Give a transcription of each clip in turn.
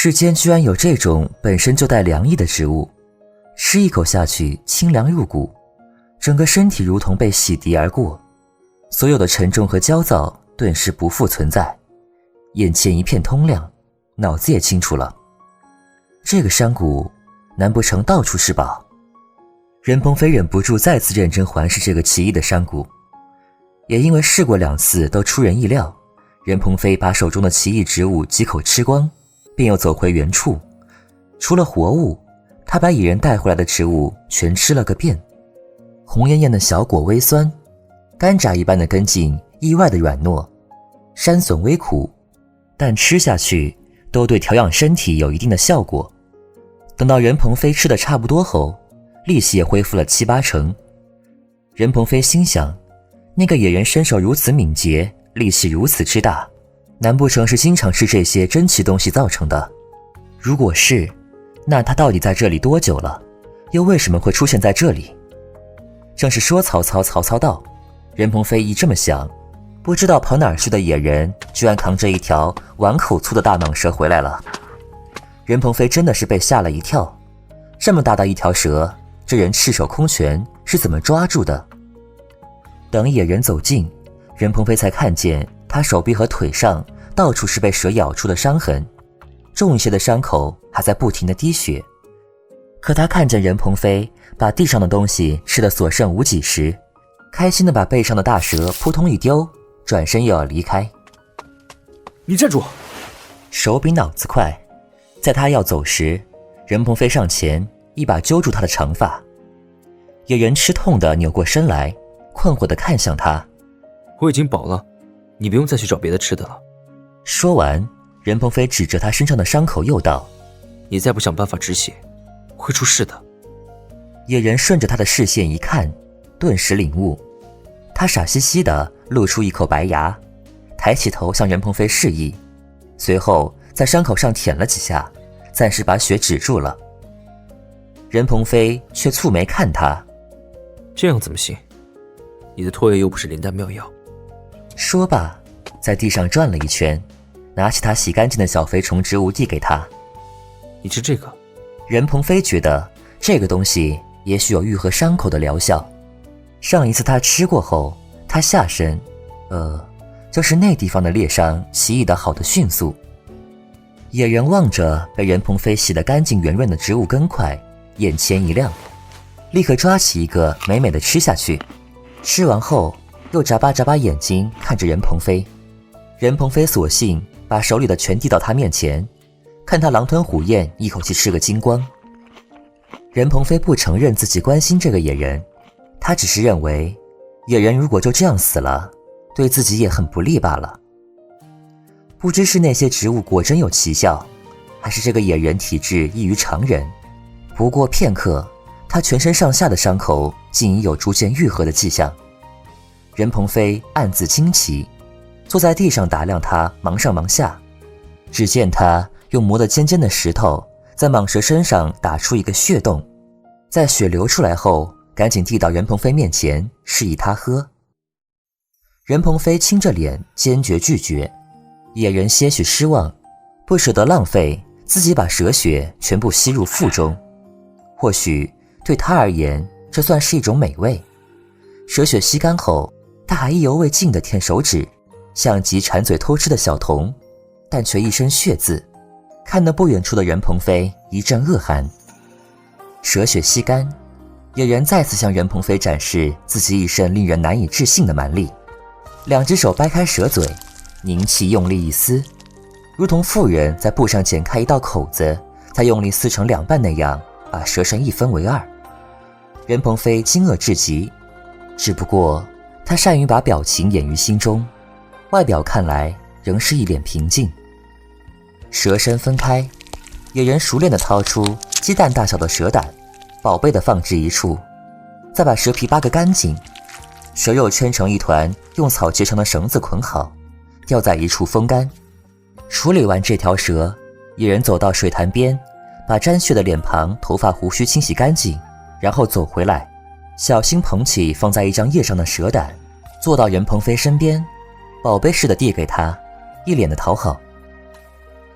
世间居然有这种本身就带凉意的植物，吃一口下去清凉入骨，整个身体如同被洗涤而过，所有的沉重和焦躁顿时不复存在，眼前一片通亮，脑子也清楚了。这个山谷难不成到处是宝？任鹏飞忍不住再次认真环视这个奇异的山谷，也因为试过2次都出人意料，任鹏飞把手中的奇异植物几口吃光，便又走回原处。除了活物，他把蚁人带回来的植物全吃了个遍。红艳艳的小果微酸，干蔗一般的根茎意外的软糯，山笋微苦，但吃下去都对调养身体有一定的效果。等到任鹏飞吃得差不多后，力气也恢复了7、8成。任鹏飞心想，那个野人身手如此敏捷，力气如此之大，难不成是经常吃这些珍奇东西造成的？如果是，那他到底在这里多久了？又为什么会出现在这里？正是说曹操，曹操到。任鹏飞一这么想，不知道跑哪儿去的野人居然扛着一条碗口粗的大蟒蛇回来了。任鹏飞真的是被吓了一跳，这么大的一条蛇，这人赤手空拳是怎么抓住的？等野人走近，任鹏飞才看见他手臂和腿上到处是被蛇咬出的伤痕，重一些的伤口还在不停地滴血。可他看见任鹏飞把地上的东西吃得所剩无几时，开心地把背上的大蛇扑通一丢，转身又要离开。你站住！手比脑子快，在他要走时，任鹏飞上前一把揪住他的长发。野人吃痛地扭过身来，困惑地看向他。我已经饱了，你不用再去找别的吃的了。说完，任鹏飞指着他身上的伤口又道：你再不想办法止血，会出事的。野人顺着他的视线一看，顿时领悟，他傻兮兮地露出一口白牙，抬起头向任鹏飞示意，随后在伤口上舔了几下，暂时把血止住了。任鹏飞却蹙眉看他，这样怎么行？你的唾液又不是灵丹妙药。说罢，在地上转了一圈，拿起他洗干净的小肥虫植物递给他。你吃这个？任鹏飞觉得这个东西也许有愈合伤口的疗效。上一次他吃过后，他下身就是那地方的裂伤奇异的好得迅速。野人望着被任鹏飞洗得干净圆润的植物根块，眼前一亮，立刻抓起一个美美的吃下去。吃完后又眨巴眨巴眼睛看着任鹏飞。任鹏飞索性把手里的全递到他面前，看他狼吞虎咽，一口气吃个精光。任鹏飞不承认自己关心这个野人，他只是认为野人如果就这样死了，对自己也很不利罢了。不知是那些植物果真有奇效，还是这个野人体质异于常人，不过片刻，他全身上下的伤口竟已有逐渐愈合的迹象。任鹏飞暗自惊奇，坐在地上打量他忙上忙下。只见他用磨得尖尖的石头在蟒蛇身上打出一个血洞，在血流出来后赶紧递到任鹏飞面前，示意他喝。任鹏飞青着脸坚决拒绝。野人些许失望，不舍得浪费，自己把蛇血全部吸入腹中。或许对他而言，这算是一种美味。蛇血吸干后，他还意犹未尽地舔手指，像极馋嘴偷吃的小童，但却一身血渍，看得不远处的任鹏飞一阵恶寒。蛇血吸干，野人再次向任鹏飞展示自己一身令人难以置信的蛮力。2只手掰开蛇嘴，凝气用力一撕，如同妇人在布上剪开一道口子，再用力撕成2半那样，把蛇身一分为2。任鹏飞惊愕至极，只不过他善于把表情掩于心中，外表看来仍是一脸平静。蛇身分开，野人熟练地掏出鸡蛋大小的蛇胆，宝贝地放置一处，再把蛇皮扒个干净，蛇肉圈成一团，用草结成的绳子捆好，吊在一处风干。处理完这条蛇，野人走到水潭边，把沾血的脸庞、头发、胡须清洗干净，然后走回来，小心捧起放在一张叶上的蛇胆，坐到任鹏飞身边，宝贝似的递给他，一脸的讨好。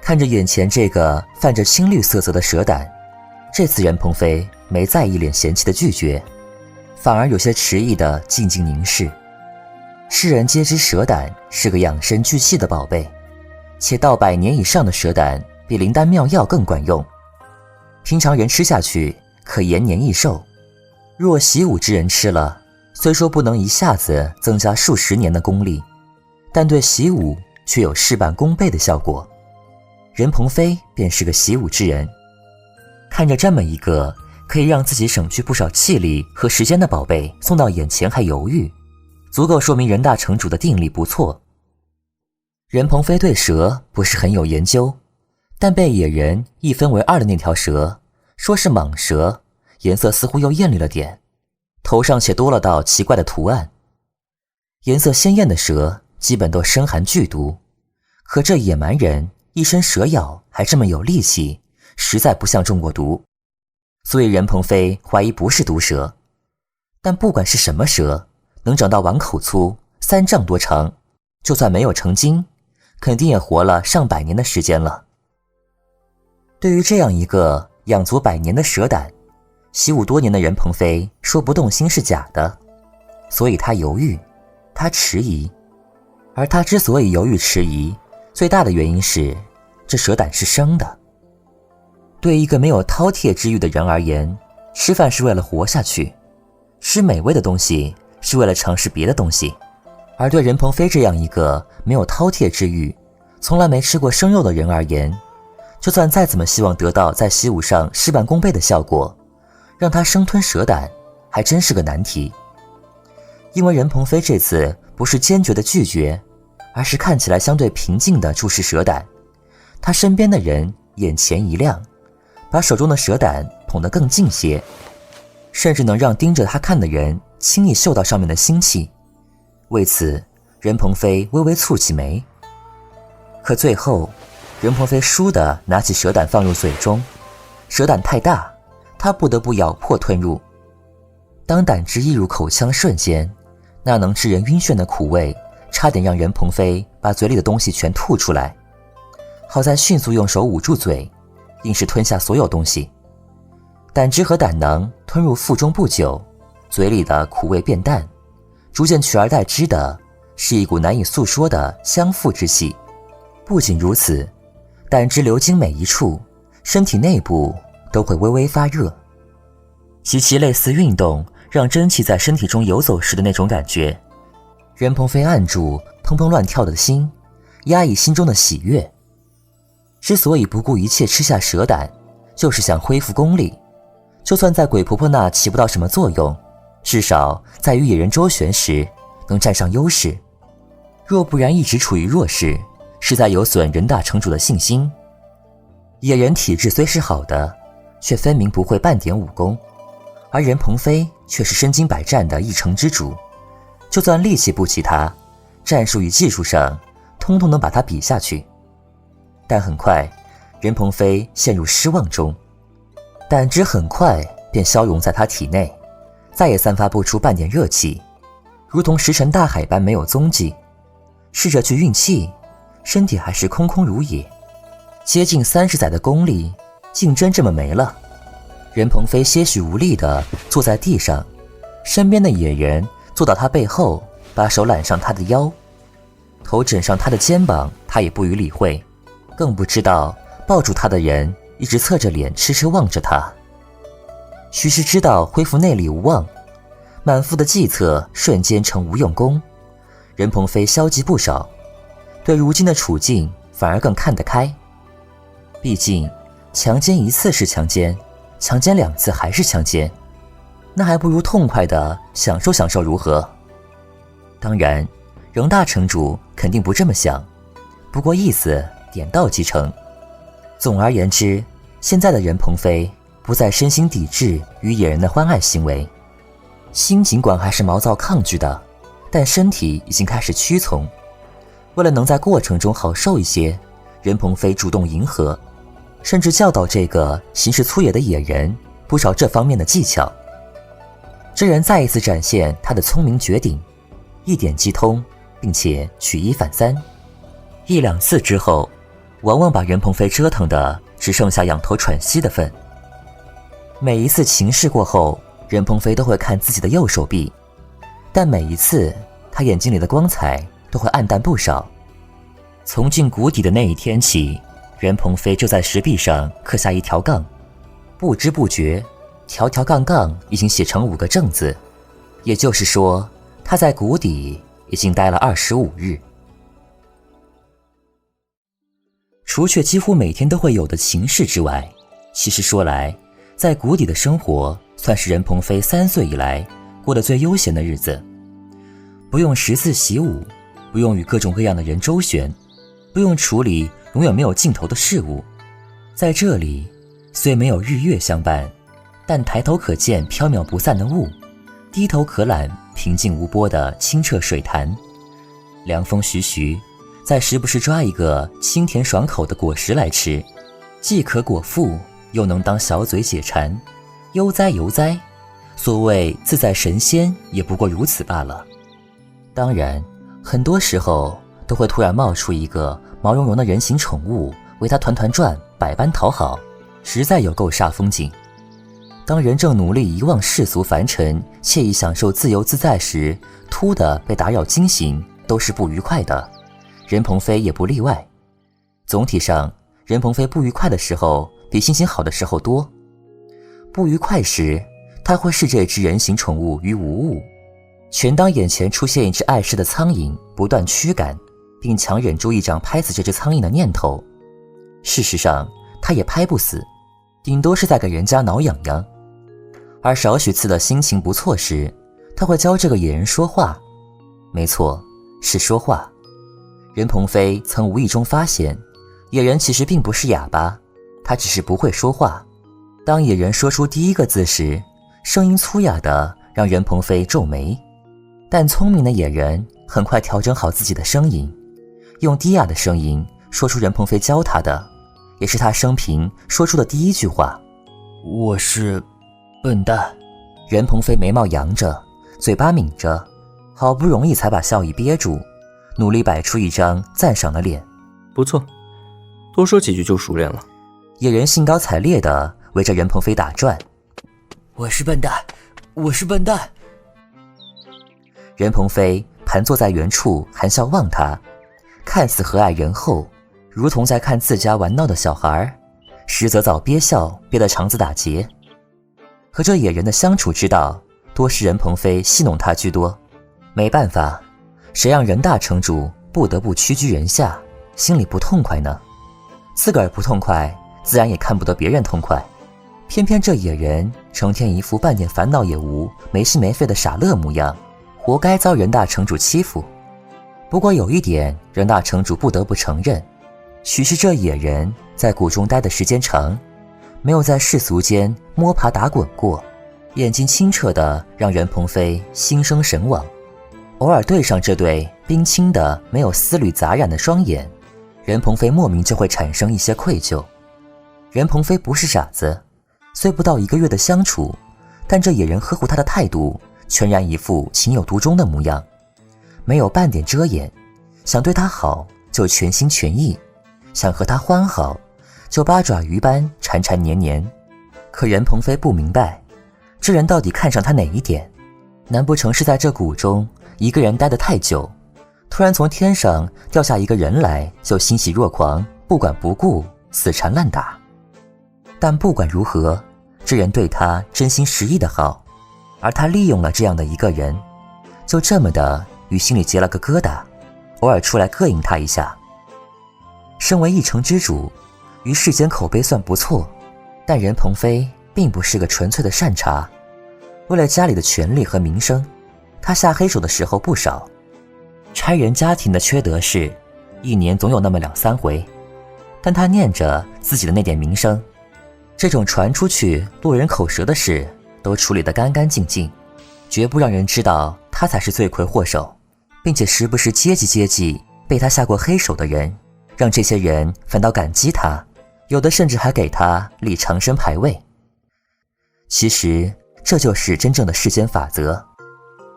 看着眼前这个泛着青绿色泽的蛇胆，这次任鹏飞没再一脸嫌弃的拒绝，反而有些迟疑的静静凝视。世人皆知蛇胆是个养生聚气的宝贝，且到100年以上的蛇胆比灵丹妙药更管用，平常人吃下去可延年益寿。若习武之人吃了，虽说不能一下子增加数十年的功力，但对习武却有事半功倍的效果。任鹏飞便是个习武之人，看着这么一个可以让自己省去不少气力和时间的宝贝送到眼前还犹豫，足够说明任大城主的定力不错。任鹏飞对蛇不是很有研究，但被野人一分为2的那条蛇，说是蟒蛇，颜色似乎又艳丽了点，头上且多了道奇怪的图案。颜色鲜艳的蛇基本都深含剧毒，可这野蛮人一身蛇咬还这么有力气，实在不像中过毒，所以任鹏飞怀疑不是毒蛇。但不管是什么蛇，能长到碗口粗，3丈多长，就算没有成精，肯定也活了上百年的时间了。对于这样一个养足100年的蛇胆，习武多年的任鹏飞说不动心是假的，所以他犹豫，他迟疑。而他之所以犹豫迟疑，最大的原因是这蛇胆是生的。对一个没有饕餮之欲的人而言，吃饭是为了活下去，吃美味的东西是为了尝试别的东西。而对任鹏飞这样一个没有饕餮之欲，从来没吃过生肉的人而言，就算再怎么希望得到在习武上事半功倍的效果，让他生吞蛇胆还真是个难题。因为任鹏飞这次不是坚决的拒绝，而是看起来相对平静地注视蛇胆，他身边的人眼前一亮，把手中的蛇胆捧得更近些，甚至能让盯着他看的人轻易嗅到上面的腥气。为此，任鹏飞微微蹙起眉。可最后，任鹏飞倏地拿起蛇胆放入嘴中，蛇胆太大，他不得不咬破吞入。当胆汁溢入口腔瞬间，那能致人晕眩的苦味差点让任鹏飞把嘴里的东西全吐出来。好在迅速用手捂住嘴，硬是吞下所有东西。胆汁和胆囊吞入腹中不久，嘴里的苦味变淡，逐渐取而代之的是一股难以诉说的香馥之气。不仅如此，胆汁流经每一处，身体内部都会微微发热，极其类似运动让真气在身体中游走时的那种感觉。任鹏飞按住砰砰乱跳的心，压抑心中的喜悦。之所以不顾一切吃下蛇胆，就是想恢复功力，就算在鬼婆婆那起不到什么作用，至少在与野人周旋时能占上优势。若不然一直处于弱势，是在有损任大城主的信心。野人体质虽是好的，却分明不会半点武功，而任鹏飞却是身经百战的一城之主，就算力气不及他，战术与技术上通通能把他比下去。但很快，任鹏飞陷入失望中，胆汁很快便消融在他体内，再也散发不出半点热气，如同石沉大海般没有踪迹。试着去运气，身体还是空空如也，接近30载的功力竟真这么没了。任鹏飞些许无力地坐在地上，身边的野人坐到他背后，把手揽上他的腰，头枕上他的肩膀，他也不予理会，更不知道抱住他的人一直侧着脸痴痴望着他。许是知道恢复内力无望，满腹的计策瞬间成无用功，任鹏飞消极不少，对如今的处境反而更看得开。毕竟强奸一次是强奸，强奸2次还是强奸，那还不如痛快地享受享受如何？当然，任大城主肯定不这么想，不过意思点到即成。总而言之，现在的任鹏飞不再身心抵制与野人的欢爱行为，心尽管还是毛躁抗拒的，但身体已经开始屈从。为了能在过程中好受一些，任鹏飞主动迎合，甚至教导这个行事粗野的野人不少这方面的技巧。这人再一次展现他的聪明绝顶，一点即通，并且举一反三。1-2次之后，往往把任鹏飞折腾的只剩下仰头喘息的份。每一次情事过后，任鹏飞都会看自己的右手臂，但每一次他眼睛里的光彩都会暗淡不少。从进谷底的那一天起，任鹏飞就在石壁上刻下一条杠，不知不觉条条杠杠已经写成5个正字，也就是说他在谷底已经待了25日。除却几乎每天都会有的情事之外，其实说来，在谷底的生活算是任鹏飞3岁以来过得最悠闲的日子。不用识字习武，不用与各种各样的人周旋，不用处理永远没有尽头的事物。在这里，虽没有日月相伴，但抬头可见缥缈不散的雾，低头可览平静无波的清澈水潭，凉风徐徐，再时不时抓一个清甜爽口的果实来吃，既可果腹，又能当小嘴解馋，悠哉悠哉，所谓自在神仙也不过如此罢了。当然，很多时候都会突然冒出一个毛茸茸的人形宠物为他团团转，百般讨好，实在有够煞风景。当人正努力遗忘世俗凡尘，惬意享受自由自在时，突的被打扰惊醒，都是不愉快的。任鹏飞也不例外。总体上，任鹏飞不愉快的时候比心情好的时候多。不愉快时，他会视这只人形宠物于无物，全当眼前出现一只碍事的苍蝇，不断驱赶，并强忍住一掌拍死这只苍蝇的念头。事实上，他也拍不死，顶多是在给人家挠痒痒。而少许次的心情不错时，他会教这个野人说话。没错，是说话。任鹏飞曾无意中发现，野人其实并不是哑巴，他只是不会说话。当野人说出第一个字时，声音粗哑的让任鹏飞皱眉，但聪明的野人很快调整好自己的声音，用低哑的声音说出任鹏飞教他的，也是他生平说出的第一句话：我是笨蛋。任鹏飞眉毛扬着，嘴巴抿着，好不容易才把笑意憋住，努力摆出一张赞赏的脸。不错，多说几句就熟练了。野人兴高采烈地围着任鹏飞打转。我是笨蛋，我是笨蛋。任鹏飞盘坐在原处，含笑望他，看似和蔼仁厚，如同在看自家玩闹的小孩，实则早憋笑憋得肠子打结。和这野人的相处之道，多是任鹏飞戏弄他居多。没办法，谁让任大城主不得不屈居人下，心里不痛快呢？自个儿不痛快，自然也看不得别人痛快。偏偏这野人成天一副半点烦恼也无、没心没肺的傻乐模样，活该遭任大城主欺负。不过有一点，任大城主不得不承认，许是这野人在谷中待的时间长，没有在世俗间摸爬打滚过，眼睛清澈的让任鹏飞心生神往。偶尔对上这对冰清的没有丝缕杂染的双眼，任鹏飞莫名就会产生一些愧疚。任鹏飞不是傻子，虽不到1个月的相处，但这野人呵护他的态度全然一副情有独钟的模样，没有半点遮掩，想对他好就全心全意，想和他欢好就八爪鱼般缠缠黏黏。可任鹏飞不明白，这人到底看上他哪一点？难不成是在这谷中一个人待得太久，突然从天上掉下一个人来就欣喜若狂，不管不顾，死缠烂打？但不管如何，这人对他真心实意的好，而他利用了这样的一个人，就这么的与心里结了个疙瘩，偶尔出来膈应他一下。身为一城之主，于世间口碑算不错，但任鹏飞并不是个纯粹的善茬。为了家里的权力和名声，他下黑手的时候不少。差人家庭的缺德事，一年总有那么2、3回，但他念着自己的那点名声，这种传出去落人口舌的事都处理得干干净净，绝不让人知道他才是罪魁祸首，并且时不时接济被他下过黑手的人，让这些人反倒感激他，有的甚至还给他立长生牌位。其实这就是真正的世间法则，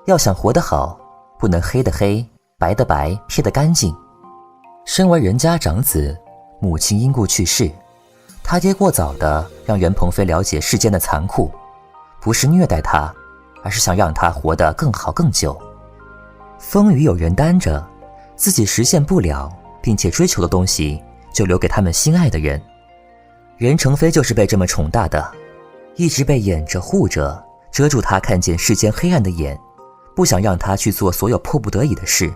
要想活得好，不能黑的黑，白的白，撇得干净。身为人家长子，母亲因故去世，他爹过早的让任鹏飞了解世间的残酷，不是虐待他，而是想让他活得更好更久。风雨有人担着，自己实现不了并且追求的东西就留给他们心爱的人。任成飞就是被这么宠大的，一直被掩着护着，遮住他看见世间黑暗的眼，不想让他去做所有迫不得已的事，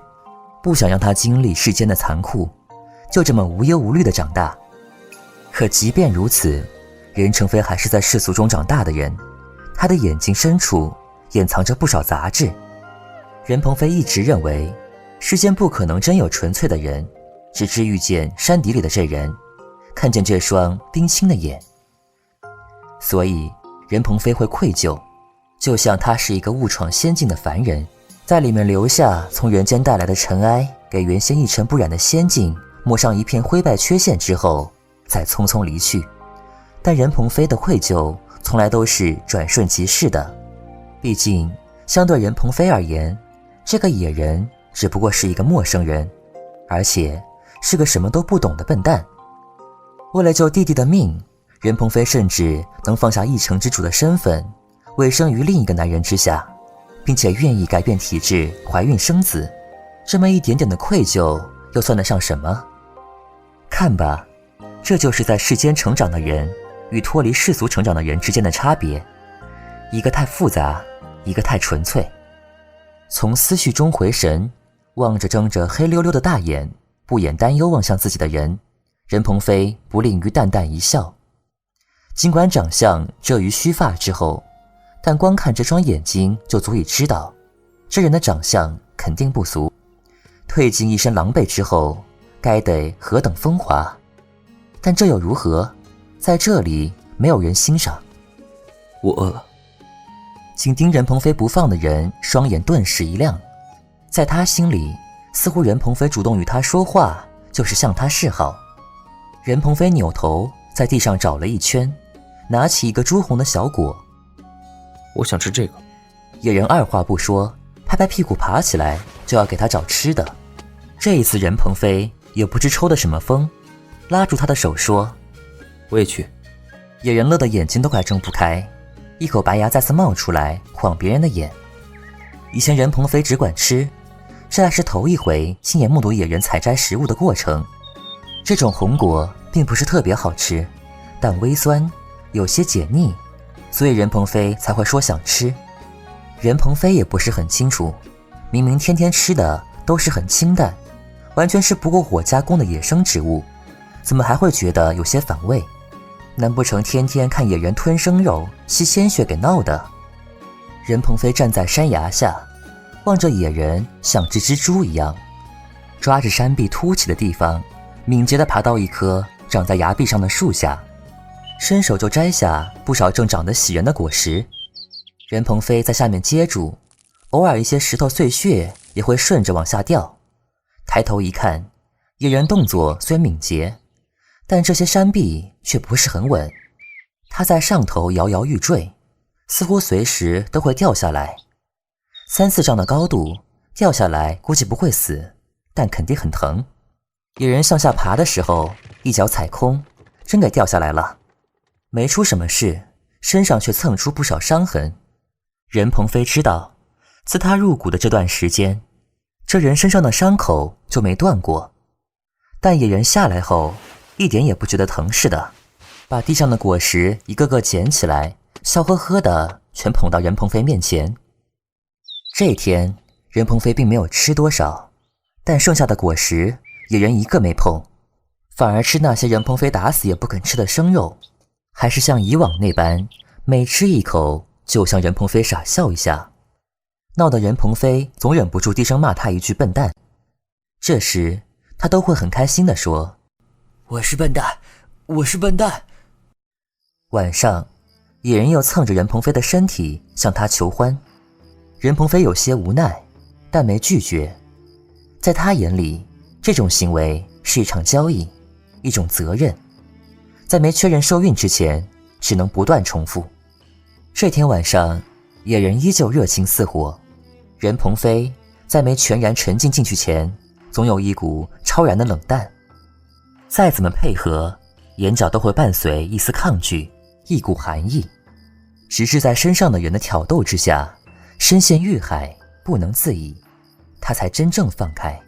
不想让他经历世间的残酷，就这么无忧无虑地长大。可即便如此，任成飞还是在世俗中长大的人，他的眼睛深处掩藏着不少杂质。任鹏飞一直认为世间不可能真有纯粹的人，直至遇见山底里的这人，看见这双冰清的眼。所以任鹏飞会愧疚，就像他是一个误闯仙境的凡人，在里面留下从人间带来的尘埃，给原先一尘不染的仙境抹上一片灰败缺陷之后，再匆匆离去。但任鹏飞的愧疚从来都是转瞬即逝的，毕竟相对任鹏飞而言，这个野人只不过是一个陌生人，而且是个什么都不懂的笨蛋。为了救弟弟的命，任鹏飞甚至能放下一城之主的身份，委身于另一个男人之下，并且愿意改变体质，怀孕生子。这么一点点的愧疚又算得上什么？看吧，这就是在世间成长的人与脱离世俗成长的人之间的差别，一个太复杂，一个太纯粹。从思绪中回神，望着睁着黑溜溜的大眼，不掩担忧望向自己的人，任鹏飞不吝于淡淡一笑。尽管长相遮于须发之后，但光看这双眼睛就足以知道，这人的长相肯定不俗。褪尽一身狼狈之后，该得何等风华。但这又如何？在这里没有人欣赏。我饿了。紧盯任鹏飞不放的人双眼顿时一亮，在他心里，似乎任鹏飞主动与他说话就是向他示好。任鹏飞扭头在地上找了一圈，拿起一个朱红的小果。我想吃这个。野人二话不说，拍拍屁股爬起来就要给他找吃的。这一次任鹏飞也不知抽的什么风，拉住他的手说：我也去。野人乐得眼睛都快睁不开，一口白牙再次冒出来晃别人的眼。以前任鹏飞只管吃，这还是头一回亲眼目睹野人采摘食物的过程。这种红果并不是特别好吃，但微酸，有些解腻，所以任鹏飞才会说想吃。任鹏飞也不是很清楚，明明天天吃的都是很清淡，完全是不过火加工的野生植物，怎么还会觉得有些反胃？难不成天天看野人吞生肉吸鲜血给闹的？任鹏飞站在山崖下，望着野人像只蜘蛛一样，抓着山壁凸起的地方，敏捷地爬到一棵长在崖壁上的树下，伸手就摘下不少正长得喜人的果实。任鹏飞在下面接住，偶尔一些石头碎屑也会顺着往下掉。抬头一看，野人动作虽敏捷，但这些山壁却不是很稳，他在上头摇摇欲坠，似乎随时都会掉下来。3-4丈的高度，掉下来估计不会死，但肯定很疼。野人向下爬的时候，一脚踩空，真给掉下来了。没出什么事，身上却蹭出不少伤痕。任鹏飞知道，自他入谷的这段时间，这人身上的伤口就没断过。但野人下来后，一点也不觉得疼似的，把地上的果实一个个捡起来，笑呵呵的全捧到任鹏飞面前。这天，任鹏飞并没有吃多少，但剩下的果实，野人一个没碰，反而吃那些任鹏飞打死也不肯吃的生肉，还是像以往那般，每吃一口就向任鹏飞傻笑一下，闹得任鹏飞总忍不住低声骂他一句笨蛋。这时他都会很开心地说：我是笨蛋，我是笨蛋。晚上，野人又蹭着任鹏飞的身体向他求欢。任鹏飞有些无奈，但没拒绝。在他眼里，这种行为是一场交易，一种责任，在没确认受孕之前，只能不断重复。这天晚上，野人依旧热情似火，任鹏飞在没全然沉浸进去前，总有一股超然的冷淡。再怎么配合，眼角都会伴随一丝抗拒，一股寒意，直至在身上的人的挑逗之下，深陷欲海不能自已，他才真正放开。